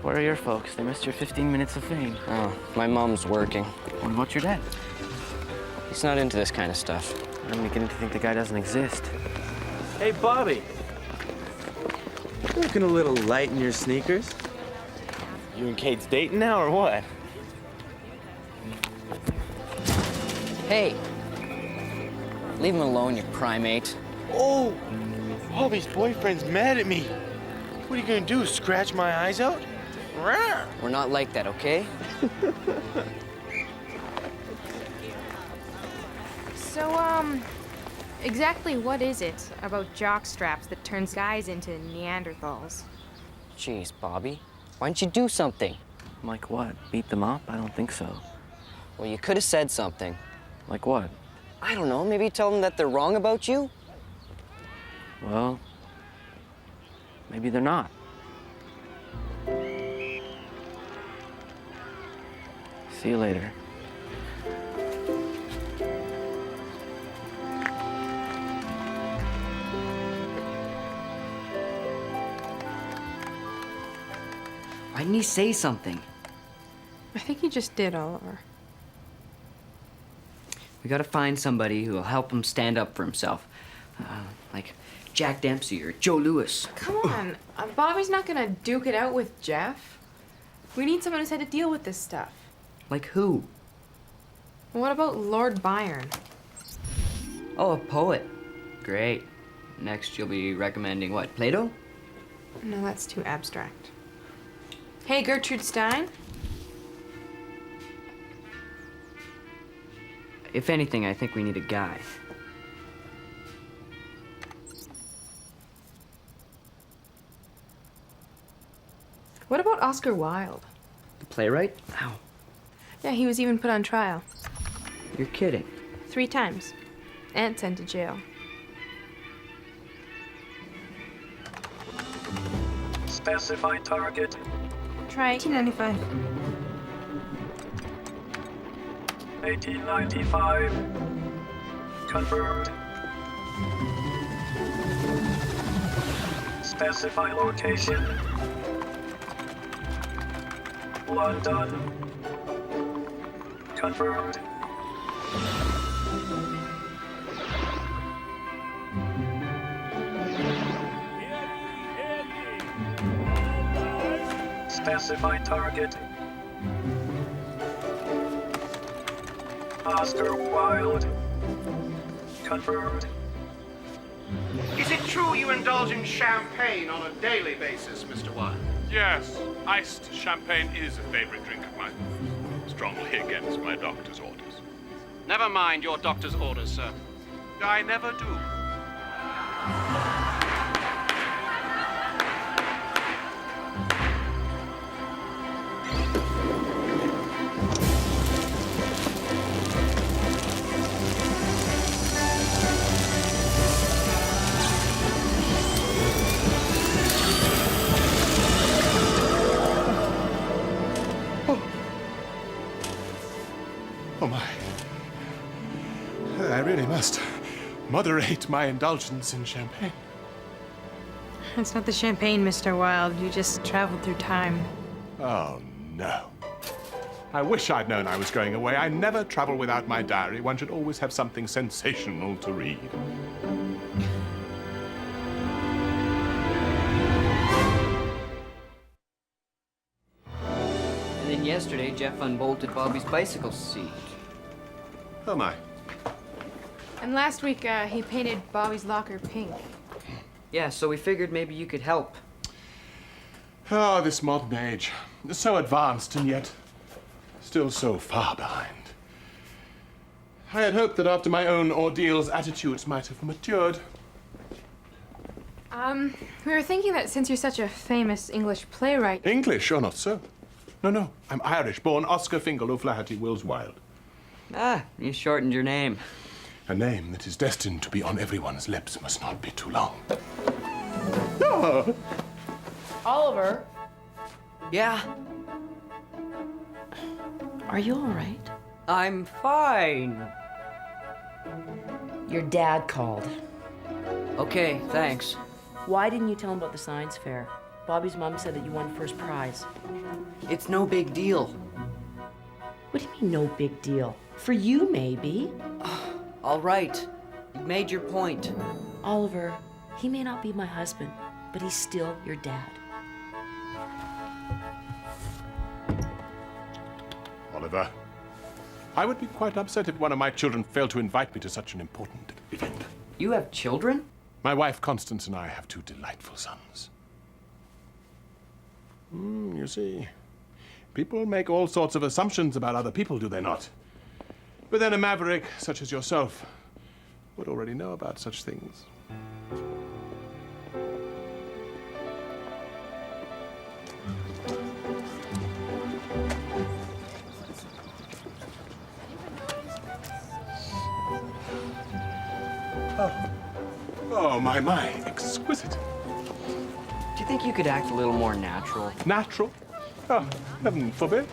Where are your folks? They missed your 15 minutes of fame. Oh, my mom's working. What about your dad? He's not into this kind of stuff. I'm beginning to think the guy doesn't exist. Hey, Bobby. You're looking a little light in your sneakers. You and Kate's dating now, or what? Hey! Leave him alone, you primate. Oh! Bobby's boyfriend's mad at me. What are you gonna do, scratch my eyes out? Rawr. We're not like that, okay? So, exactly what is it about jock straps that turns guys into Neanderthals? Jeez, Bobby. Why don't you do something? Like what? Beat them up? I don't think so. Well, you could have said something. Like what? I don't know, maybe tell them that they're wrong about you? Well, maybe they're not. See you later. Why didn't he say something? I think he just did, Oliver. We gotta find somebody who'll help him stand up for himself. Like Jack Dempsey or Joe Louis. Come on, Bobby's not gonna duke it out with Jeff. We need someone who's had to deal with this stuff. Like who? What about Lord Byron? Oh, a poet. Great. Next you'll be recommending what, Plato? No, that's too abstract. Hey, Gertrude Stein? If anything, I think we need a guy. What about Oscar Wilde? The playwright? Ow. Yeah, he was even put on trial. You're kidding. 3 times. And sent to jail. Specify target. Try 1895. 1895. Confirmed. Specify location. London. Confirmed. Specify target. Oscar Wilde. Confirmed. Is it true you indulge in champagne on a daily basis, Mr. Wilde? Yes, iced champagne is a favorite drink of mine. Strongly against my doctor's orders. Never mind your doctor's orders, sir. I never do. Oh, my. I really must moderate my indulgence in champagne. It's not the champagne, Mr. Wilde. You just traveled through time. Oh, no. I wish I'd known I was going away. I never travel without my diary. One should always have something sensational to read. And then yesterday, Jeff unbolted Bobby's bicycle seat. Oh, my. And last week, he painted Bobby's locker pink. Yeah, so we figured maybe you could help. Oh, this modern age. So advanced and yet still so far behind. I had hoped that after my own ordeals, attitudes might have matured. We were thinking that since you're such a famous English playwright... English, or not so. No, I'm Irish, born Oscar O'Flaherty Wilde Wilde. Ah, you shortened your name. A name that is destined to be on everyone's lips must not be too long. Oh. Oliver, Yeah, are you all right? I'm fine. Your dad called. Okay, thanks. Why didn't you tell him about the science fair? Bobby's mom said that you won first prize. It's no big deal. What do you mean, no big deal? For you, maybe. All right, you made your point. Oliver, he may not be my husband, but he's still your dad. Oliver, I would be quite upset if one of my children failed to invite me to such an important event. You have children? My wife, Constance, and I have two delightful sons. You see, people make all sorts of assumptions about other people, do they not? But then a maverick such as yourself would already know about such things. Oh, my, exquisite. Do you think you could act a little more natural? Natural? Oh, heaven forbid.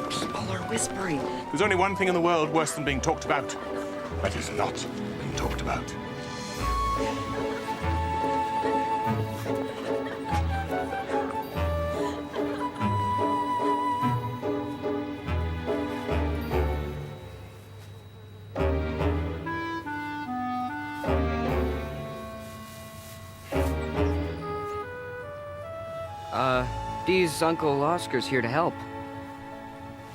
People are whispering. There's only one thing in the world worse than being talked about. That is not being talked about. Dee's Uncle Oscar's here to help.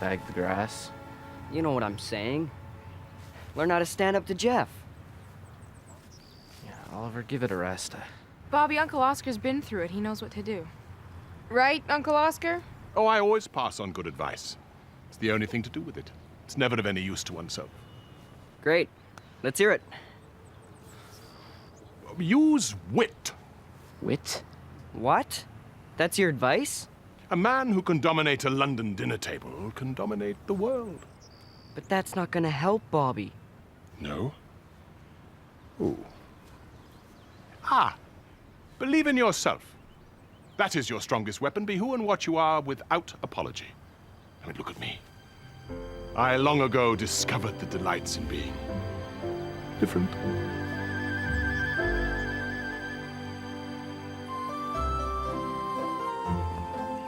Bag the grass. You know what I'm saying. Learn how to stand up to Jeff. Yeah, Oliver, give it a rest. Bobby, Uncle Oscar's been through it. He knows what to do. Right, Uncle Oscar? Oh, I always pass on good advice. It's the only thing to do with it. It's never of any use to oneself. Great. Let's hear it. Use wit. Wit? What? That's your advice? A man who can dominate a London dinner table can dominate the world. But that's not gonna help Bobby. No? Ooh. Believe in yourself. That is your strongest weapon. Be who and what you are without apology. I mean, look at me. I long ago discovered the delights in being different.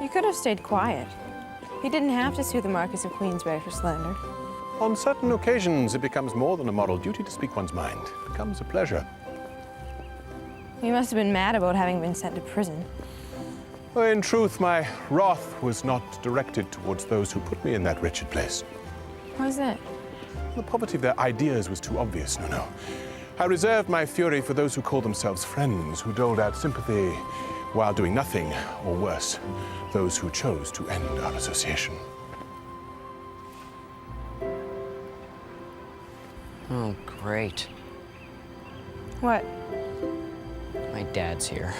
You could have stayed quiet. He didn't have to sue the Marquis of Queensberry for slander. On certain occasions, it becomes more than a moral duty to speak one's mind. It becomes a pleasure. You must have been mad about having been sent to prison. Well, in truth, my wrath was not directed towards those who put me in that wretched place. Why is that? The poverty of their ideas was too obvious, no. I reserved my fury for those who call themselves friends, who doled out sympathy while doing nothing, or worse, those who chose to end our association. Oh, great. What? My dad's here.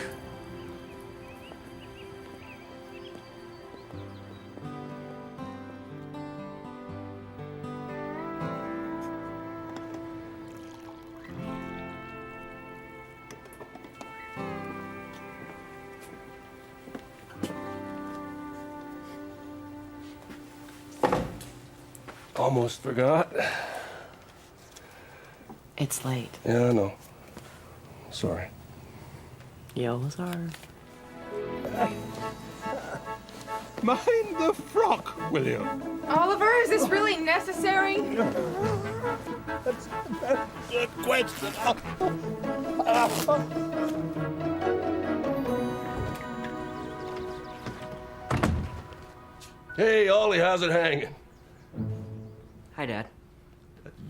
Almost forgot. It's late. Yeah, I know. Sorry. You always are. Mind the frock, will you? Oliver, is this really necessary? That's a good question. Hey, Ollie, how's it hanging? Hi, Dad.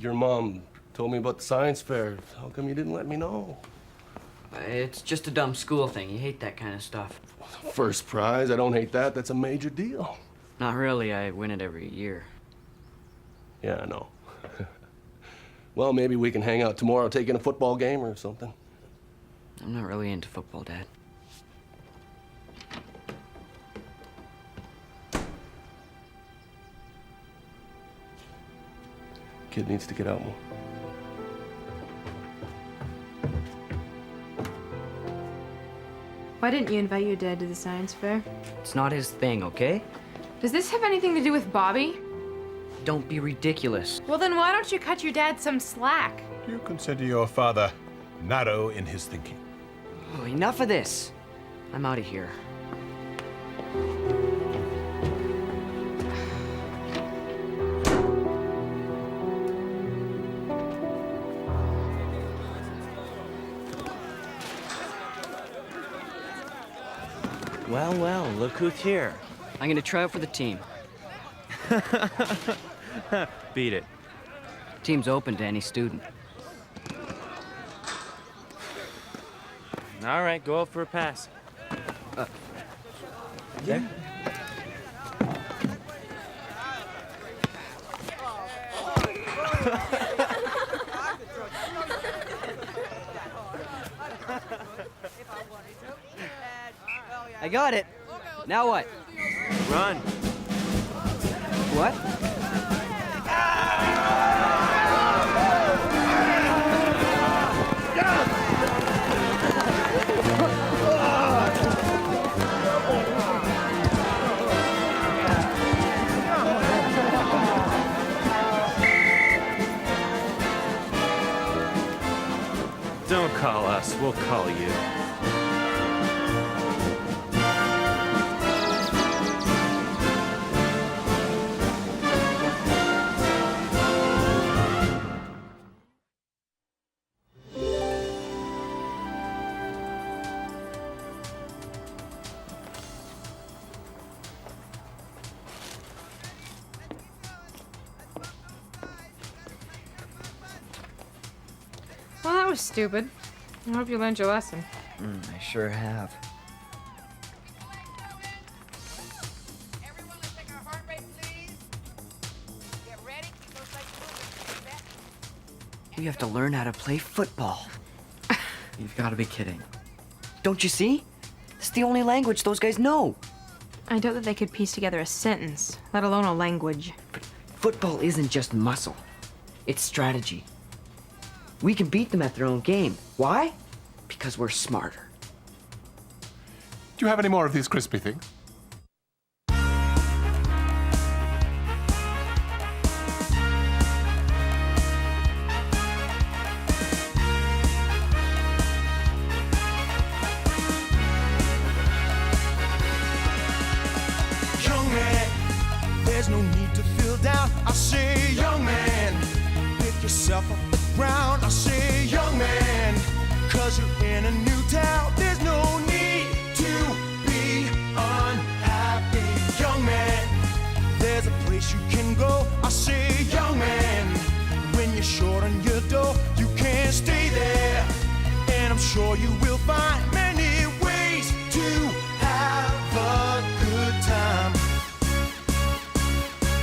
Your mom told me about the science fair. How come you didn't let me know? It's just a dumb school thing. You hate that kind of stuff. First prize, I don't hate that. That's a major deal. Not really. I win it every year. Yeah, I know. Well, maybe we can hang out tomorrow, take in a football game or something. I'm not really into football, Dad. Kid needs to get out more. Why didn't you invite your dad to the science fair? It's not his thing, okay? Does this have anything to do with Bobby? Don't be ridiculous. Well, then why don't you cut your dad some slack? Do you consider your father narrow in his thinking? Oh, enough of this. I'm out of here. Well, well, look who's here. I'm gonna try out for the team. Beat it. Team's open to any student. All right, go out for a pass. There. I got it. Now what? Run. What? Don't call us, we'll call you. Well, that was stupid. I hope you learned your lesson. I sure have. Everyone, let's take our heart rate, please. Get ready. Keep those legs moving. We have to learn how to play football. You've got to be kidding. Don't you see? It's the only language those guys know. I doubt that they could piece together a sentence, let alone a language. But football isn't just muscle. It's strategy. We can beat them at their own game. Why? Because we're smarter. Do you have any more of these crispy things? Young man, there's no need to feel down. I say, young man, pick yourself up the ground. I say, young man, 'cause you're in a new town. There's no need to be unhappy. Young man, there's a place you can go. I say, young man, when you're short on your dough, you can't stay there. And I'm sure you will find many ways to have a good time.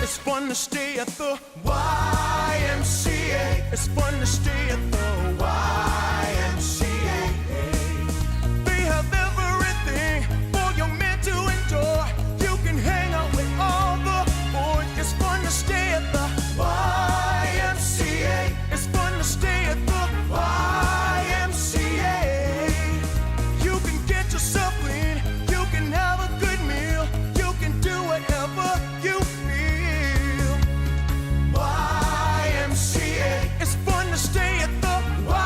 It's fun to stay at the YMCA. It's fun to stay at the YMCA. They have everything for your man to enjoy. You can hang out with all the boys. It's fun to stay at the YMCA. It's fun to stay at the YMCA. You can get yourself clean. You can have a good meal. You can do whatever you feel. YMCA. It's fun to stay at the YMCA.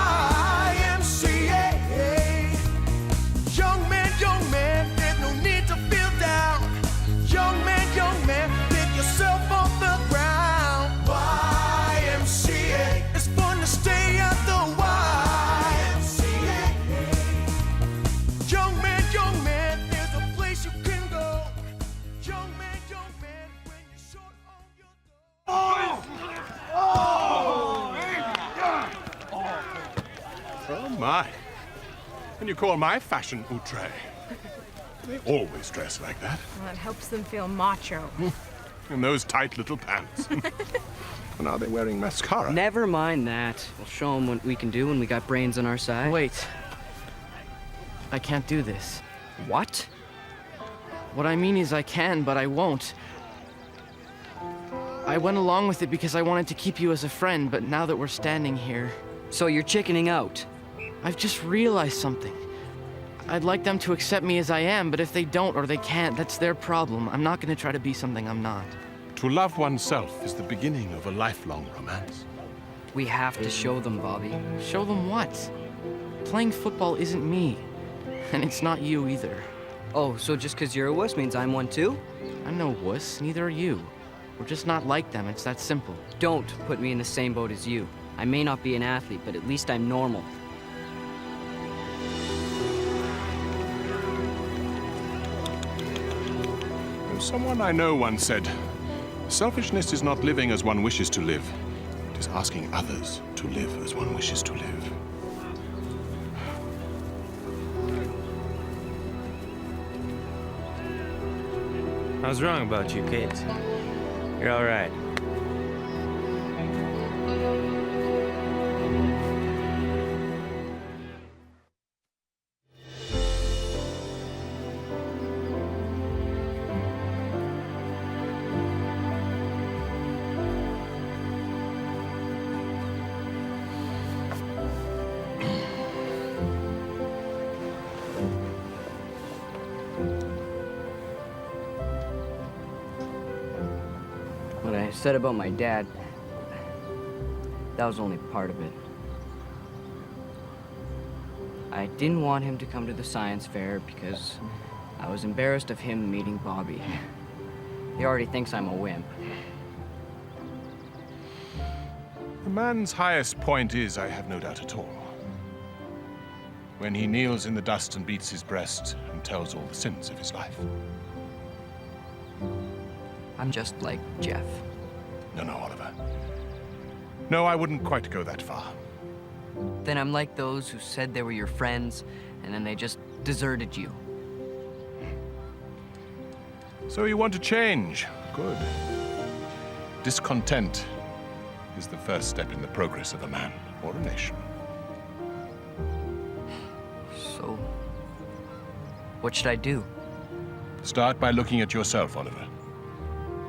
my. And you call my fashion outre? They always dress like that. Well, it helps them feel macho. In those tight little pants. And are they wearing mascara? Never mind that. We'll show them what we can do when we got brains on our side. Wait. I can't do this. What? What I mean is I can, but I won't. I went along with it because I wanted to keep you as a friend, but now that we're standing here... So you're chickening out? I've just realized something. I'd like them to accept me as I am, but if they don't or they can't, that's their problem. I'm not going to try to be something I'm not. To love oneself is the beginning of a lifelong romance. We have to show them, Bobby. Show them what? Playing football isn't me. And it's not you either. Oh, so just because you're a wuss means I'm one too? I'm no wuss, neither are you. We're just not like them, it's that simple. Don't put me in the same boat as you. I may not be an athlete, but at least I'm normal. Someone I know once said, selfishness is not living as one wishes to live. It is asking others to live as one wishes to live. I was wrong about you, Kate. You're all right. What I said about my dad, that was only part of it. I didn't want him to come to the science fair because I was embarrassed of him meeting Bobby. He already thinks I'm a wimp. A man's highest point is, I have no doubt at all, when he kneels in the dust and beats his breast and tells all the sins of his life. I'm just like Jeff. No, Oliver. No, I wouldn't quite go that far. Then I'm like those who said they were your friends, and then they just deserted you. So you want to change? Good. Discontent is the first step in the progress of a man or a nation. So, what should I do? Start by looking at yourself, Oliver.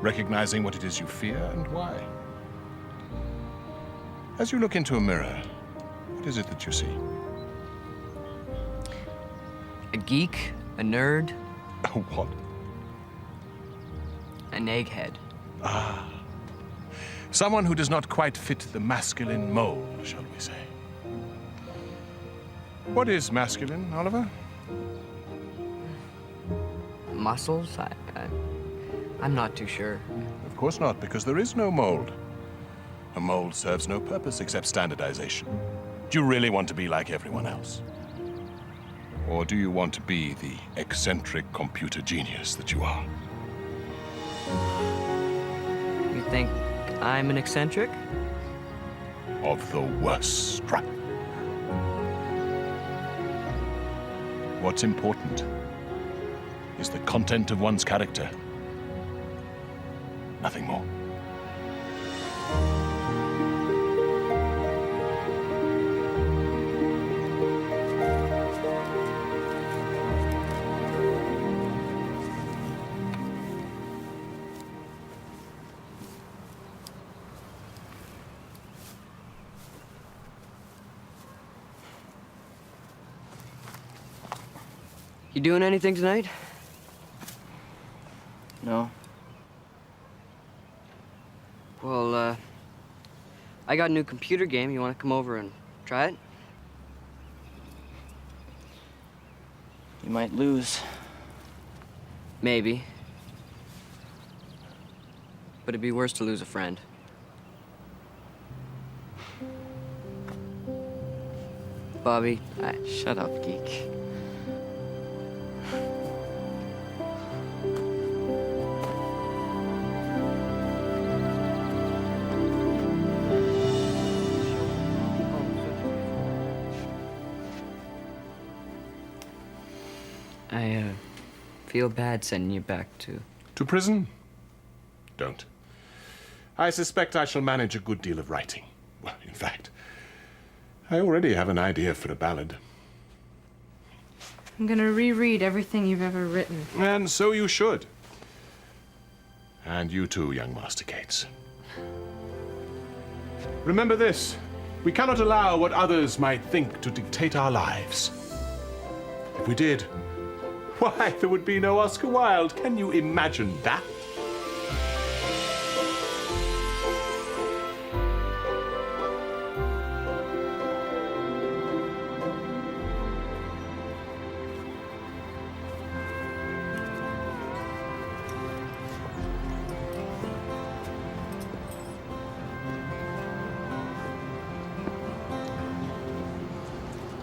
Recognizing what it is you fear and why. As you look into a mirror, what is it that you see? A geek, a nerd. A what? An egghead. Ah. Someone who does not quite fit the masculine mold, shall we say. What is masculine, Oliver? Muscles? I'm not too sure. Of course not, because there is no mold. A mold serves no purpose except standardization. Do you really want to be like everyone else? Or do you want to be the eccentric computer genius that you are? You think I'm an eccentric? Of the worst stripe. What's important is the content of one's character. Nothing more. You doing anything tonight? No. Well, I got a new computer game. You want to come over and try it? You might lose. Maybe. But it'd be worse to lose a friend. Bobby, Shut up, geek. feel bad sending you back to... To prison? Don't. I suspect I shall manage a good deal of writing. Well, in fact, I already have an idea for a ballad. I'm gonna reread everything you've ever written. And so you should. And you too, young Master Gates. Remember this. We cannot allow what others might think to dictate our lives. If we did, why, there would be no Oscar Wilde. Can you imagine that?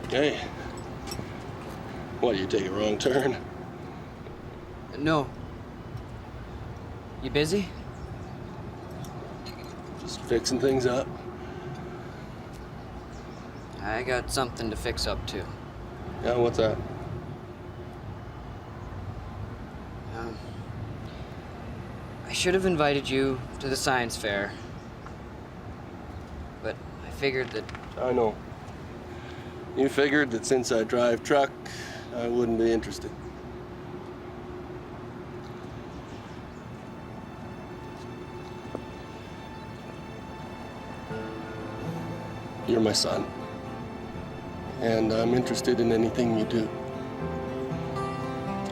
Hey. What, you take a wrong turn? No. You busy? Just fixing things up. I got something to fix up, too. Yeah, what's that? I should have invited you to the science fair. But I figured that... I know. You figured that since I drive truck, I wouldn't be interested. You're my son. And I'm interested in anything you do.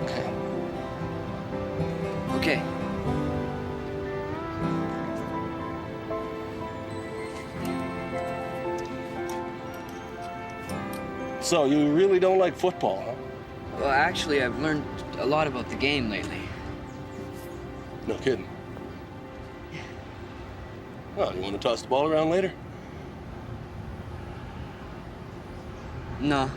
Okay. Okay. So, you really don't like football, huh? Well, actually, I've learned a lot about the game lately. No kidding. Well, you want to toss the ball around later? No.